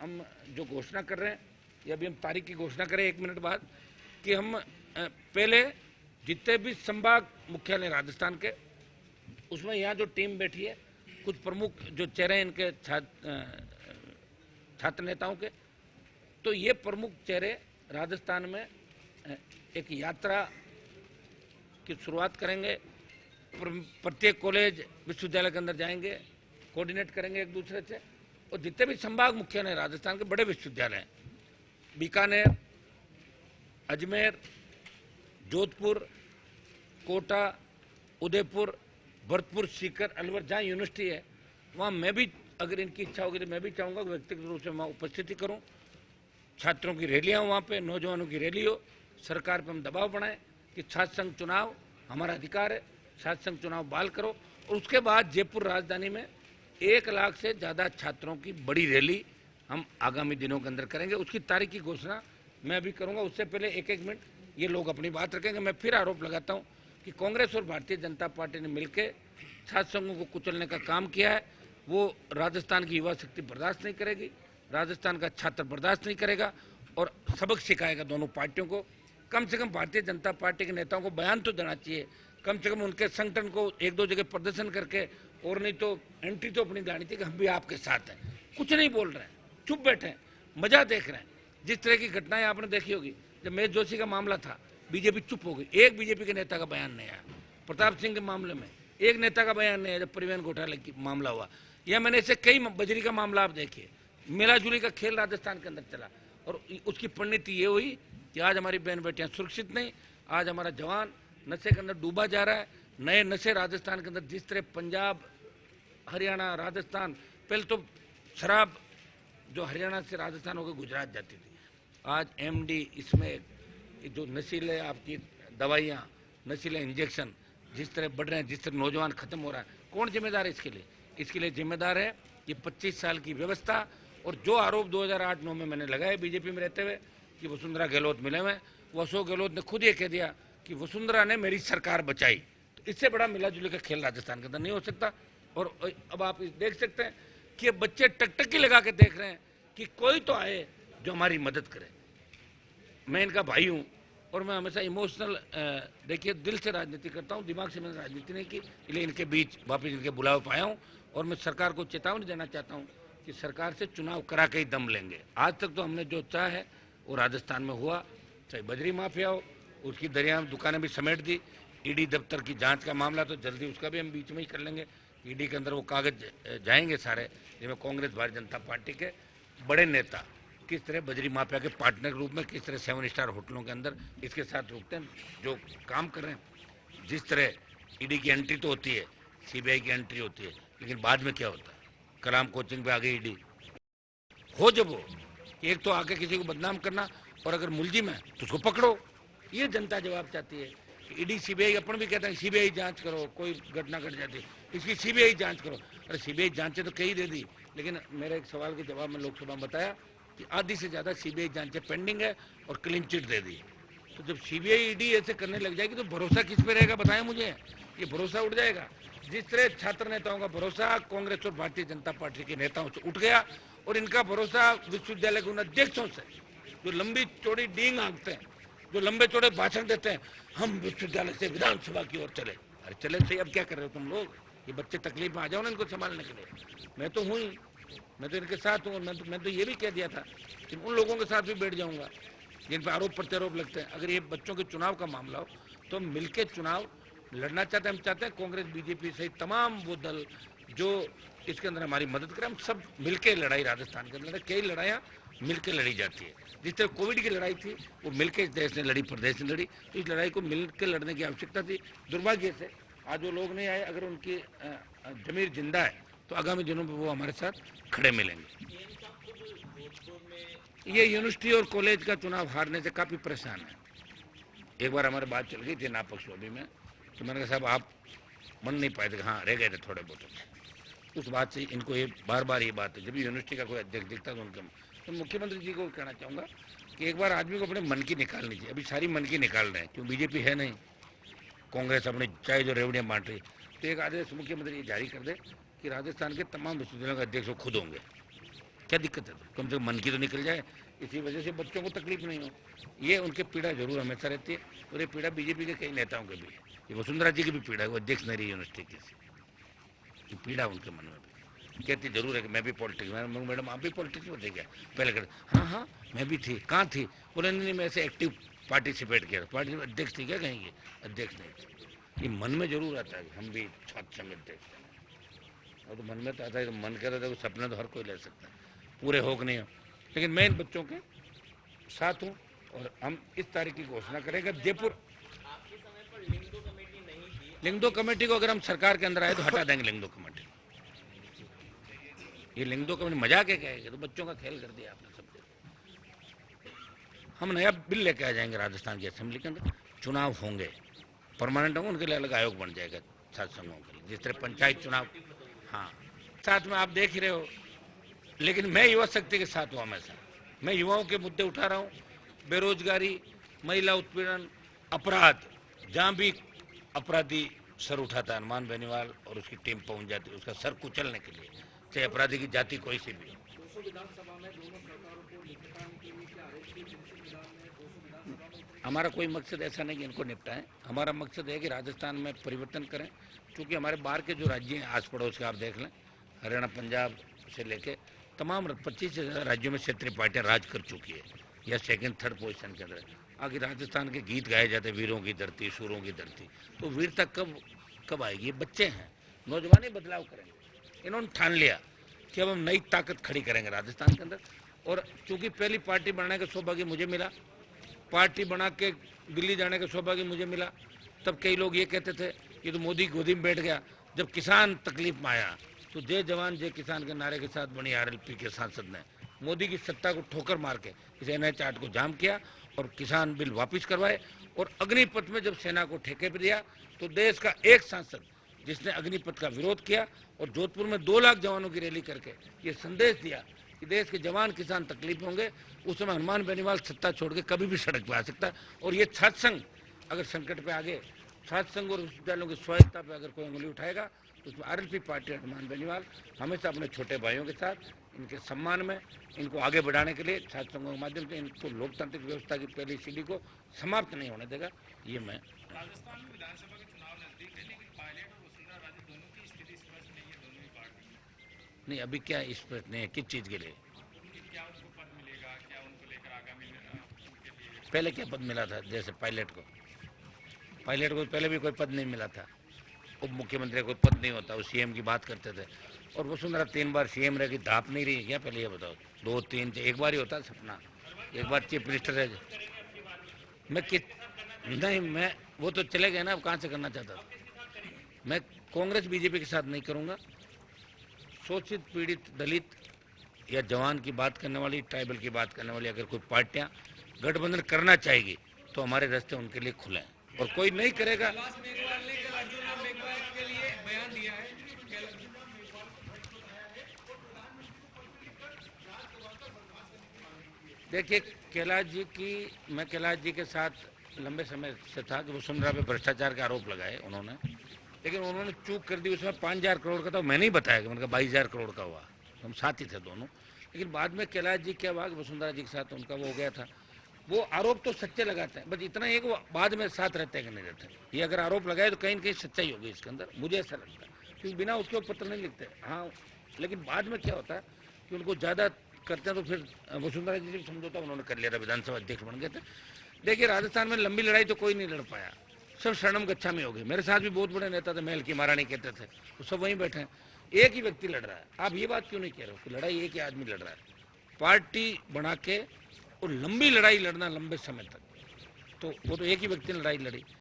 हम जो घोषणा कर रहे हैं, या अभी हम तारीख की घोषणा करें 1 मिनट बाद, कि हम पहले जितने भी संभाग मुख्यालय राजस्थान के, उसमें यहाँ जो टीम बैठी है, कुछ प्रमुख जो चेहरे इनके छात्र नेताओं के, तो ये प्रमुख चेहरे राजस्थान में एक यात्रा की शुरुआत करेंगे। प्रत्येक कॉलेज विश्वविद्यालय के अंदर जाएंगे, कोऑर्डिनेट करेंगे एक दूसरे से, और जितने भी संभाग मुख्यालय राजस्थान के बड़े विश्वविद्यालय हैं, बीकानेर, अजमेर, जोधपुर, कोटा, उदयपुर, भरतपुर, सीकर, अलवर, जहाँ यूनिवर्सिटी है, वहाँ मैं भी, अगर इनकी इच्छा होगी तो मैं भी चाहूँगा व्यक्तिगत रूप से वहाँ उपस्थिति करूँ। छात्रों की रैलियाँ वहाँ पे, नौजवानों की रैली हो, सरकार पर हम दबाव बनाएं कि छात्र संघ चुनाव हमारा अधिकार है, छात्र संघ चुनाव बहाल करो। और उसके बाद जयपुर राजधानी में 1 लाख से ज़्यादा छात्रों की बड़ी रैली हम आगामी दिनों के अंदर करेंगे। उसकी तारीख की घोषणा मैं अभी करूँगा। उससे पहले 1-1 मिनट ये लोग अपनी बात रखेंगे। मैं फिर आरोप लगाता हूँ कि कांग्रेस और भारतीय जनता पार्टी ने मिलकर छात्र संघों को कुचलने का काम किया है। वो राजस्थान की युवा शक्ति बर्दाश्त नहीं करेगी, राजस्थान का छात्र बर्दाश्त नहीं करेगा, और सबक सिखाएगा दोनों पार्टियों को। कम से कम भारतीय जनता पार्टी के नेताओं को बयान तो देना चाहिए, कम से कम उनके संगठन को 1-2 जगह प्रदर्शन करके, और नहीं तो एंट्री तो अपनी लानी चाहिए कि हम भी आपके साथ हैं। कुछ नहीं बोल रहे हैं, चुप बैठे हैं, मजा देख रहे हैं। जिस तरह की घटनाएं आपने देखी होगी, जब महेश जोशी का मामला था, बीजेपी चुप हो गई, एक बीजेपी के नेता का बयान नहीं आया। प्रताप सिंह के मामले में एक नेता का बयान नहीं आया, जब परिवहन घोटाले की मामला हुआ, या मैंने ऐसे कई, बजरी का मामला आप देखिए, मिलाजुली का खेल राजस्थान के अंदर चला, और उसकी परिणति ये हुई कि आज हमारी बहन बेटियां सुरक्षित नहीं, आज हमारा जवान नशे के अंदर डूबा जा रहा है। नए नशे राजस्थान के अंदर, जिस तरह पंजाब, हरियाणा, राजस्थान, पहले तो शराब जो हरियाणा से राजस्थान होकर गुजरात जाती थी, आज एमडी, इसमें जो नशीले आपकी दवाइयाँ, नशीले इंजेक्शन जिस तरह बढ़ रहे हैं, जिस तरह नौजवान खत्म हो रहा है, कौन जिम्मेदार है इसके लिए? इसके लिए जिम्मेदार है ये 25 साल की व्यवस्था। और जो आरोप 2008-9 में मैंने लगाए बीजेपी में रहते हुए कि वसुंधरा गहलोत मिले हुए, वो अशोक गहलोत ने खुद ये कह दिया कि वसुंधरा ने मेरी सरकार बचाई। तो इससे बड़ा मिलाजुली का खेल राजस्थान के अंदर नहीं हो सकता। और अब आप देख सकते हैं कि बच्चे टकटकी लगा के देख रहे हैं कि कोई तो आए जो हमारी मदद करे। मैं इनका भाई हूँ, और मैं हमेशा इमोशनल, देखिए, दिल से राजनीति करता हूँ, दिमाग से मैंने राजनीति नहीं की, इसलिए इनके बीच वापस इनके बुलाव पाया हूँ। और मैं सरकार को चेतावनी देना चाहता हूँ कि सरकार से चुनाव करा के ही दम लेंगे। आज तक तो हमने जो चाहा है वो राजस्थान में हुआ, चाहे बजरी माफिया हो, उसकी दरियाम दुकानें भी समेट दी। ईडी दफ्तर की जांच का मामला तो जल्दी उसका भी हम बीच में ही कर लेंगे। ईडी के अंदर वो कागज जाएंगे सारे, जिसमें कांग्रेस, भारतीय जनता पार्टी के बड़े नेता किस तरह बजरी माफिया के पार्टनर के रूप में, किस तरह 7 स्टार होटलों के अंदर इसके साथ रुकते हैं, जो काम कर रहे हैं। जिस तरह ईडी की एंट्री तो होती है, सीबीआई की एंट्री होती है, लेकिन बाद में क्या होता है? कलाम कोचिंग पे आ गई ईडी, हो जब वो एक तो आके किसी को बदनाम करना, और अगर मुलजिम है तो उसको पकड़ो। ये जनता जवाब चाहती है कि ईडी, सीबीआई, अपन भी कहते हैं सीबीआई जांच करो, कोई घटना घट जाती है इसकी सीबीआई जांच करो। अरे सीबीआई जांचें तो कई दे दी, लेकिन मेरे एक सवाल के जवाब में लोकसभा में बताया कि आधी से ज़्यादा सीबीआई जांचें पेंडिंग है और क्लीन चिट दे दी। तो जब सीबीआई ईडी ऐसे करने लग जाएगी तो भरोसा किस पे रहेगा, बताएं मुझे? ये भरोसा उठ जाएगा। जिस तरह छात्र नेताओं का भरोसा कांग्रेस और भारतीय जनता पार्टी के नेताओं से उठ गया, और इनका भरोसा विश्वविद्यालय के उन अध्यक्षों से जो लंबी चौड़ी डींग हाँकते हैं, जो लंबे चौड़े भाषण देते हैं, हम विश्वविद्यालय से विधानसभा की ओर चले। अरे चले सही, अब क्या कर रहे हो तुम लोग? ये बच्चे तकलीफ में आ जाओ ना इनको संभालने के लिए। मैं तो हूँ ही, मैं तो इनके साथ हूँ। मैं तो ये भी कह दिया था कि उन लोगों के साथ भी बैठ जाऊंगा जिन पर आरोप प्रत्यारोप लगते हैं। अगर ये बच्चों के चुनाव का मामला हो तो हम मिलकर चुनाव लड़ना चाहते हैं। हम चाहते हैं कांग्रेस, बीजेपी सहित तमाम वो दल जो इसके अंदर हमारी मदद करें, हम सब मिलकर लड़ाई राजस्थान के अंदर, कई लड़ाइयाँ मिलकर लड़ी जाती है। जिस तरह कोविड की लड़ाई थी वो मिलकर इस देश ने लड़ी, प्रदेश ने लड़ी, तो इस लड़ाई को मिलकर लड़ने की आवश्यकता थी। दुर्भाग्य से आज वो लोग नहीं आए। अगर उनकी जमीर जिंदा है तो आगामी दिनों में वो हमारे साथ खड़े मिलेंगे। ये यूनिवर्सिटी और कॉलेज का चुनाव हारने से काफ़ी परेशान है। एक बार हमारे बात चल गई थी नापक लोबी में, तो मैंने कहा साहब आप मन नहीं पाए थे, हाँ रह गए थे थोड़े बहुत। उस बात से इनको ये बार बार ये बात है, जब यूनिवर्सिटी का कोई अध्यक्ष दिखता तो उनके, तो मुख्यमंत्री जी को कहना चाहूँगा कि एक बार आदमी को अपने मन की निकालनी चाहिए। अभी सारी मन की निकाल रहे हैं, क्यों? बीजेपी है नहीं, कांग्रेस अपनी चाहे जो रेवड़ियाँ बांट रही, तो एक आदेश मुख्यमंत्री ये जारी कर दे कि राजस्थान के तमाम विश्वविद्यालयों के अध्यक्ष खुद होंगे, क्या दिक्कत है? तो कम से कम मन की तो निकल जाए, इसी वजह से बच्चों को तकलीफ नहीं हो। ये उनके पीड़ा जरूर हमेशा रहती है, और ये पीड़ा बीजेपी के कई नेताओं के भी है। ये वसुंधरा जी की भी पीड़ा है, वो अध्यक्ष नहीं रही यूनिवर्सिटी की, ये पीड़ा उनके मन में भी। कहती जरूर है कि मैं भी पॉलिटिक्स में, मैडम आप भी पॉलिटिक्स में थे क्या? पहले कहते हाँ हाँ मैं भी थी। कहाँ थी? बोले नहीं मैं ऐसे एक्टिव पार्टिसिपेट किया। पार्टी अध्यक्ष थी क्या? कहेंगे अध्यक्ष नहीं थी। ये मन में जरूर आता है कि हम भी छात्र संघ अध्यक्ष हैं, और तो मन में तो आता है, तो मन कर रहा था, सपना तो हर कोई ले सकता है, पूरे हो कि नहीं हो। लेकिन मैं इन बच्चों के साथ हूँ, और हम इस तारीख की घोषणा करेंगे। जयपुर लिंगदो कमेटी को अगर हम सरकार के अंदर आए तो हटा देंगे लिंगदो कमेटी। ये लिंगदो कमेटी मजाक है, कहेंगे तो बच्चों का खेल कर दिया आपने सब। हम नया बिल लेके आ जाएंगे राजस्थान की असेंबली के अंदर, चुनाव होंगे परमानेंट होंगे, उनके लिए अलग आयोग बन जाएगा छात्र संघों के लिए, जिस तरह पंचायत चुनाव। हाँ साथ में आप देख ही रहे हो, लेकिन मैं युवा शक्ति के साथ हूँ हमेशा। मैं युवाओं के मुद्दे उठा रहा हूँ, बेरोजगारी, महिला उत्पीड़न, अपराध, जहाँ भी अपराधी सर उठाता है हनुमान बेनीवाल और उसकी टीम पहुंच जाती है उसका सर कुचलने के लिए, चाहे अपराधी की जाति कोई सी भी। हमारा कोई मकसद ऐसा नहीं कि इनको निपटाएं, हमारा मकसद है कि राजस्थान में परिवर्तन करें। क्योंकि हमारे बाहर के जो राज्य हैं आस पड़ोस के आप देख लें, हरियाणा पंजाब से लेके तमाम 25 से ज़्यादा राज्यों में क्षेत्रीय पार्टियां राज कर चुकी है, या सेकंड थर्ड पोजीशन के अंदर। आगे राजस्थान के गीत गाए जाते हैं, वीरों की धरती, सूरों की धरती, तो वीरता कब आएगी? ये बच्चे हैं, नौजवान ही बदलाव करेंगे। इन्होंने ठान लिया कि अब हम नई ताकत खड़ी करेंगे राजस्थान के अंदर। और चूंकि पहली पार्टी बनाने का सौभाग्य मुझे मिला, पार्टी बना के दिल्ली जाने का सौभाग्य मुझे मिला, तब कई लोग ये कहते थे ये तो मोदी गोदी में बैठ गया। जब किसान तकलीफ में आया तो जय जवान जय किसान के नारे के साथ बनी आरएलपी के सांसद ने मोदी की सत्ता को ठोकर मार के इस NH 8 को जाम किया और किसान बिल वापस करवाए। और अग्निपथ में जब सेना को ठेके पर दिया तो देश का एक सांसद जिसने अग्निपथ का विरोध किया और जोधपुर में 2 लाख जवानों की रैली करके ये संदेश दिया कि देश के जवान किसान तकलीफ होंगे, उस समय हनुमान बेनीवाल सत्ता छोड़ के कभी भी सड़क पर आ सकता है। और ये छात्र संघ अगर संकट पे आगे, छात्र संघ और विश्वविद्यालयों की स्वायत्ता पे अगर कोई उंगली उठाएगा तो उसमें आरएलपी पार्टी हनुमान बेनीवाल हमेशा अपने छोटे भाइयों के साथ, इनके सम्मान में, इनको आगे बढ़ाने के लिए छात्र संघों के माध्यम से इनको लोकतांत्रिक व्यवस्था की पहली सीढ़ी को समाप्त नहीं होने देगा। ये मैं राजस्थान में विधानसभा के चुनाव नजदीक है, लेकिन पायलट और वसुंधरा राजे दोनों की स्थिति स्पष्ट नहीं है, दोनों ही पार्टी में। नहीं, अभी क्या स्पष्ट नहीं है किस चीज़ के लिए? क्या उनको पद मिलेगा, क्या उनको लेकर आगामी उनके लिए? पहले क्या पद मिला था? जैसे पायलट को पहले भी कोई पद नहीं मिला था, उप मुख्यमंत्री को पद नहीं होता, वो सीएम की बात करते थे। और वसुंधरा 3 बार सीएम रह गई, धाप नहीं रही है क्या? पहले ये बताओ, 2 3 एक बार ही होता है सपना, एक बार चीफ मिनिस्टर रह जाए। मैं वो तो चले गए ना, अब कहाँ से करना चाहता था? मैं कांग्रेस बीजेपी के साथ नहीं करूँगा। शोषित पीड़ित दलित या जवान की बात करने वाली, ट्राइबल की बात करने वाली अगर कोई पार्टियां गठबंधन करना चाहेगी तो हमारे रास्ते उनके लिए खुले हैं, और कोई नहीं करेगा। देखिए मैं कैलाश जी के साथ लंबे समय से था कि वसुंधरा पे भ्रष्टाचार के आरोप लगाए उन्होंने, लेकिन उन्होंने चूक कर दी। उसमें 5,000 करोड़ का था, मैंने ही बताया कि उनका 22,000 करोड़ का हुआ, हम साथ ही थे दोनों। लेकिन बाद में कैलाश जी क्या हुआ कि वसुंधरा जी के साथ उनका वो हो गया था। वो आरोप तो सच्चे लगाते हैं, बस इतना ही है कि वो बाद में साथ रहते हैं कि नहीं रहते। ये अगर आरोप लगाए तो कहीं न कहीं सच्चाई होगी इसके अंदर, मुझे ऐसा लगता है, क्योंकि बिना उसके पत्र नहीं लिखते। हाँ, लेकिन बाद में क्या होता है कि उनको ज़्यादा करते हैं तो फिर वसुंधरा जी से समझौता उन्होंने कर लिया था, विधानसभा अध्यक्ष बन गए थे। देखिए राजस्थान में लंबी लड़ाई तो कोई नहीं लड़ पाया, सब शरणम गच्छामी हो गए। मेरे साथ भी बहुत बड़े नेता थे, महल की महारानी कहते थे, वो सब वहीं बैठे हैं। एक ही व्यक्ति लड़ रहा है। आप ये बात क्यों नहीं कह रहे हो कि लड़ाई एक ही आदमी लड़ रहा है? पार्टी बना के और लंबी लड़ाई लड़ना लंबे समय तक, तो वो तो एक ही व्यक्ति ने लड़ाई लड़ी।